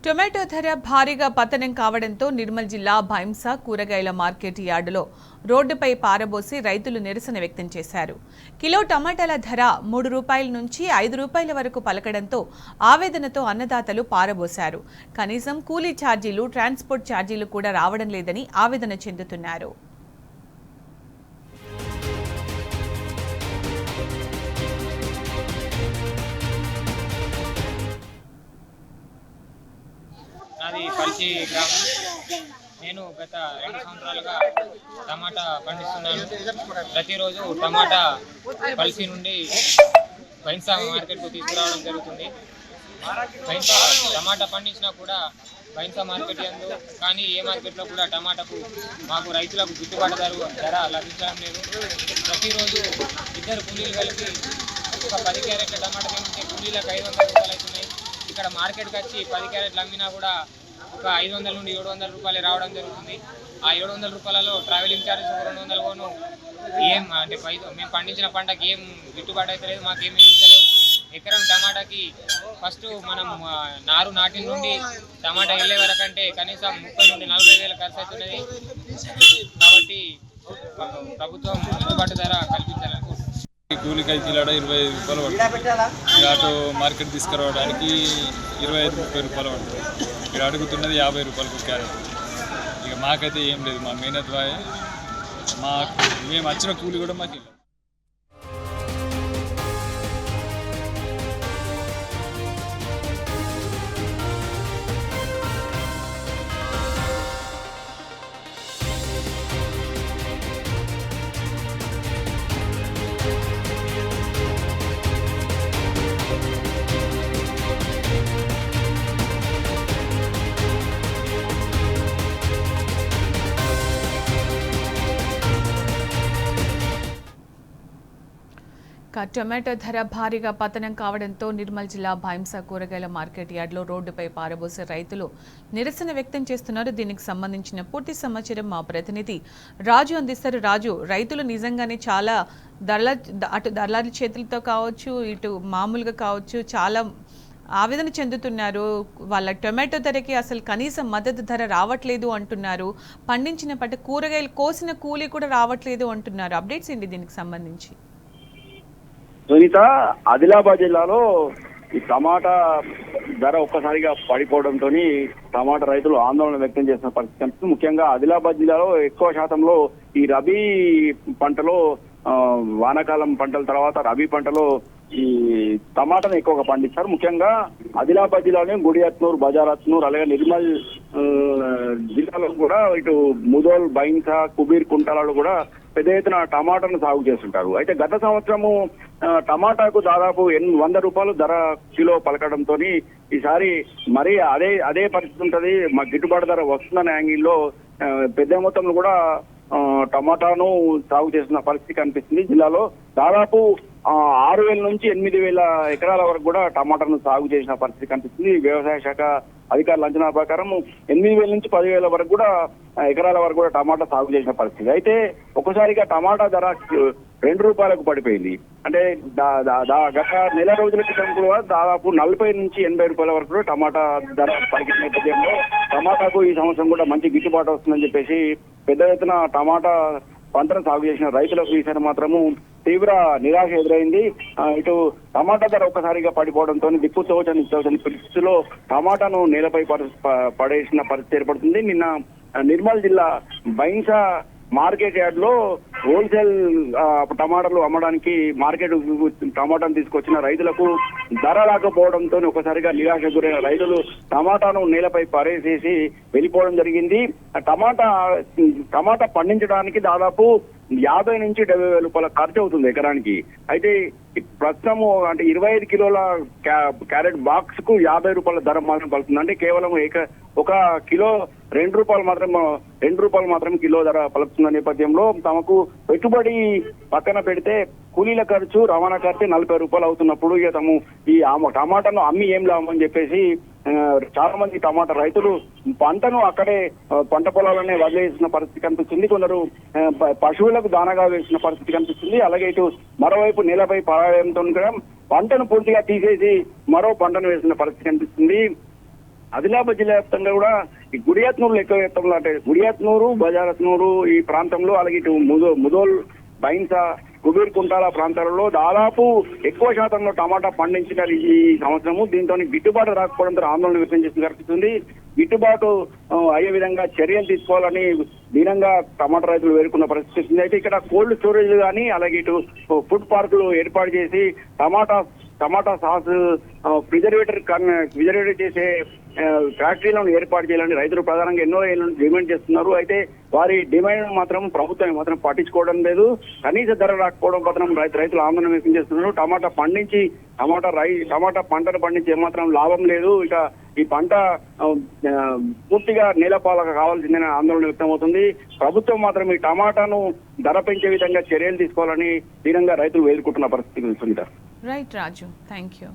Tomato ధర భారీగా పతనం కావడంతో నిర్మల్ జిల్లా భైంసా కూరగాయల మార్కెట్ యార్డులో రోడ్డుపై పారబోసి రైతులు నిరసన వ్యక్తం చేశారు. కిలో టమాటాల ధర ₹3 నుంచి ₹5 వరకు పలకడంతో ఆవేదనతో అన్నదాతలు పారబోశారు. కనీసం కూలీ ఛార్జీలు, ట్రాన్స్పోర్ట్ ఛార్జీలు కూడా రావడం లేదని ఆవేదన చెందుతున్నారు. నాది పల్చి గ్రామం. నేను గత 2 సంవత్సరాలుగా టమాటా పండిస్తున్నాను. ప్రతిరోజు టమాటా పల్చి నుండి భైంసా మార్కెట్కు తీసుకురావడం జరుగుతుంది. భైంసా టమాటా పండించినా కూడా భైంసా మార్కెట్ యందు కానీ ఏ మార్కెట్లో కూడా టమాటాకు మాకు రైతులకు గిట్టుబాటు ధర లభించడం లేదు. ప్రతిరోజు ఇద్దరు కూలీలు కలిపి ఒక 10 క్యారెట్ల టమాటా తెంపితే కూలీలకు ₹500 అవుతున్నాయి. ఇక్కడ మార్కెట్కి వచ్చి 10 క్యారెట్లు అమ్మినా కూడా ఒక ₹500 నుండి ₹700 రావడం జరుగుతుంది. ఆ ₹700 ట్రావెలింగ్ ఛార్జెస్ 200 ఏం అంటే మేము పండించిన పంటకి ఏం గిట్టుబాటు అయితే లేదు, మాకేం మిగులుతలేవు. ఎకరం టమాటాకి ఫస్ట్ మనం నారు నాటిన నుండి టమాటా వెళ్ళే వరకంటే కనీసం 30 నుండి 40 వేల ఖర్చు అవుతున్నది. కాబట్టి ప్రభుత్వం గిట్టుబాటు ధర కల్పించాలని కూలికాయ కిలాడ ₹25 పడుతుంది. ఆటో మార్కెట్ తీసుకురావడానికి ₹25-30 పడుతుంది. ఇక్కడ అడుగుతున్నది ₹50 క్యారెట్. ఇక మాకైతే ఏం లేదు, మా మెహనత్ వాయే మేము వచ్చిన కూలి కూడా మాకు టొమాటో ధర భారీగా పతనం కావడంతో నిర్మల్ జిల్లా భైంసా కూరగాయల మార్కెట్ యార్డులో రోడ్డుపై పారబోసే రైతులు నిరసన వ్యక్తం చేస్తున్నారు. దీనికి సంబంధించిన పూర్తి సమాచారం మా ప్రతినిధి రాజు అందిస్తారు. రాజు, రైతులు నిజంగానే చాలా అటు దళారుల చేతులతో కావచ్చు, ఇటు మామూలుగా కావచ్చు, చాలా ఆవేదన చెందుతున్నారు. వాళ్ళ టొమాటో ధరకి అసలు కనీసం మద్దతు ధర రావట్లేదు అంటున్నారు. పండించిన పంట కూరగాయలు కోసిన కూలీ కూడా రావట్లేదు అంటున్నారు. అప్డేట్స్ ఏంటి దీనికి సంబంధించి? సునీత, ఆదిలాబాద్ జిల్లాలో ఈ టమాటా ధర ఒక్కసారిగా పడిపోవడంతో టమాటా రైతులు ఆందోళన వ్యక్తం చేసిన పరిస్థితి కనిపిస్తుంది. ముఖ్యంగా ఆదిలాబాద్ జిల్లాలో ఎక్కువ శాతంలో ఈ రబీ పంటలో వానాకాలం పంటల తర్వాత రబీ పంటలో ఈ టమాటాను ఎక్కువగా పండిస్తారు. ముఖ్యంగా ఆదిలాబాద్ జిల్లాలో గుడియత్నూర్, బజారత్నూర్, అలాగే నిర్మల్ జిల్లాలో కూడా ఇటు ముదోల్, బైంసా, కుబీర్, కుంటాలలో కూడా పెద్ద ఎత్తున టమాటాను సాగు చేస్తుంటారు. అయితే గత సంవత్సరము టమాటాకు దాదాపు ₹100 ధర కిలో పలకడంతో ఈసారి మరీ అదే పరిస్థితి ఉంటది, మా గిట్టుబాటు ధర వస్తుందనే యాంగిల్లో పెద్ద మొత్తంలో కూడా టమాటాను సాగు చేస్తున్న పరిస్థితి కనిపిస్తుంది. జిల్లాలో దాదాపు 6,000 నుంచి 8,000 ఎకరాల వరకు కూడా టమాటాను సాగు చేసిన పరిస్థితి కనిపిస్తుంది. వ్యవసాయ శాఖ అధికారుల అంచనా ప్రకారం 8,000 నుంచి 10,000 వరకు కూడా ఎకరాల వరకు కూడా టమాటా సాగు చేసిన పరిస్థితి. అయితే ఒక్కసారిగా టమాటా ధర ₹2 పడిపోయింది. అంటే గత నెల రోజుల క్రితం కూడా దాదాపు 40 నుంచి 80 వరకు కూడా టమాటా ధర పలికిన నేపథ్యంలో టమాటాకు ఈ సంవత్సరం కూడా మంచి గిట్టుబాటు వస్తుందని చెప్పేసి పెద్ద ఎత్తున టమాటా పంటను సాగు చేసిన రైతులకు ఈసారి మాత్రము తీవ్ర నిరాశ ఎదురైంది. ఇటు టమాటా ధర ఒక్కసారిగా పడిపోవడంతో దిక్కుతోచని పరిస్థితిలో టమాటాను నేలపై పడేసిన పరిస్థితి ఏర్పడుతుంది. నిన్న నిర్మల్ జిల్లా భైంసా మార్కెట్ యార్డ్ లో హోల్సేల్ టమాటాలు అమ్మడానికి మార్కెట్ టమాటాను తీసుకొచ్చిన రైతులకు ధర రాకపోవడంతో ఒకసారిగా నిరాశ గురైన రైతులు టమాటాను నేలపై పరేసేసి వెళ్ళిపోవడం జరిగింది. టమాటా పండించడానికి దాదాపు 50 నుంచి 70,000 ఖర్చు అవుతుంది ఎకరానికి. అయితే ప్రస్తుతము అంటే 25 కిలోల క్యారెట్ బాక్స్ కు ₹50 ధర మాత్రం పలుకుతుంది. అంటే కేవలం ఒక కిలో ₹2 మాత్రం కిలో ధర పలుకుతున్న నేపథ్యంలో తమకు పెట్టుబడి పక్కన పెడితే కూలీల ఖర్చు, రవాణా ఖర్చు ₹40 అవుతున్నప్పుడు ఇక తాము ఈ టమాటాను అమ్మి ఏం లాభమని చెప్పేసి చాలా మంది టమాటా రైతులు పంటను అక్కడే పంట పొలాలనే వదిలేసిన పరిస్థితి కనిపిస్తుంది. కొందరు పశువులకు దానాగా వేసిన పరిస్థితి కనిపిస్తుంది. అలాగే ఇటు మరోవైపు నేలపై పరాయంతో కూడా పంటను పూర్తిగా తీసేసి మరో పంటను వేసిన పరిస్థితి కనిపిస్తుంది. ఆదిలాబాద్ జిల్లా వ్యాప్తంగా కూడా ఈ గుడియాత్నూరు ఎక్కువ వ్యాప్తంలో అంటే గుడియాత్నూరు బజారత్నూరు ఈ ప్రాంతంలో అలాగే ఇటు ముదోల్ బైన్సా కుబీర్ కుంటాల ప్రాంతాలలో దాదాపు ఎక్కువ శాతంలో టమాటా పండించినారు ఈ సంవత్సరము. దీంతో గిట్టుబాటు రాకపోవడంతో ఆందోళన వ్యక్తం చేసిన కనిపిస్తుంది. గిట్టుబాటు అయ్యే విధంగా చర్యలు తీసుకోవాలని దీనంగా టమాటా రైతులు వేడుకున్న పరిస్థితి ఉంది. అయితే ఇక్కడ కోల్డ్ స్టోరేజ్ కానీ అలాగే ఇటు ఫుడ్ పార్కులు ఏర్పాటు చేసి టమాటా సాస్ ప్రిజర్వేటర్ చేసే ఫ్యాక్టరీలను ఏర్పాటు చేయాలని రైతులు ప్రధానంగా ఎన్నో ఏళ్ళ నుంచి డిమాండ్ చేస్తున్నారు. అయితే వారి డిమాండ్ మాత్రం ప్రభుత్వం మాత్రం పట్టించుకోవడం లేదు. కనీస ధర రాకపోవడం మాత్రం రైతులు ఆందోళన వ్యక్తం చేస్తున్నారు. టమాటా పంటను పండించి ఏమాత్రం లాభం లేదు. ఇక ఈ పంట పూర్తిగా నేలపాలక కావాల్సిందని ఆందోళన వ్యక్తమవుతుంది. ప్రభుత్వం మాత్రం ఈ టమాటాను ధర పెంచే విధంగా చర్యలు తీసుకోవాలని దీనంగా రైతులు వేడుకుంటున్న పరిస్థితి ఉంది. Right Raju, thank you.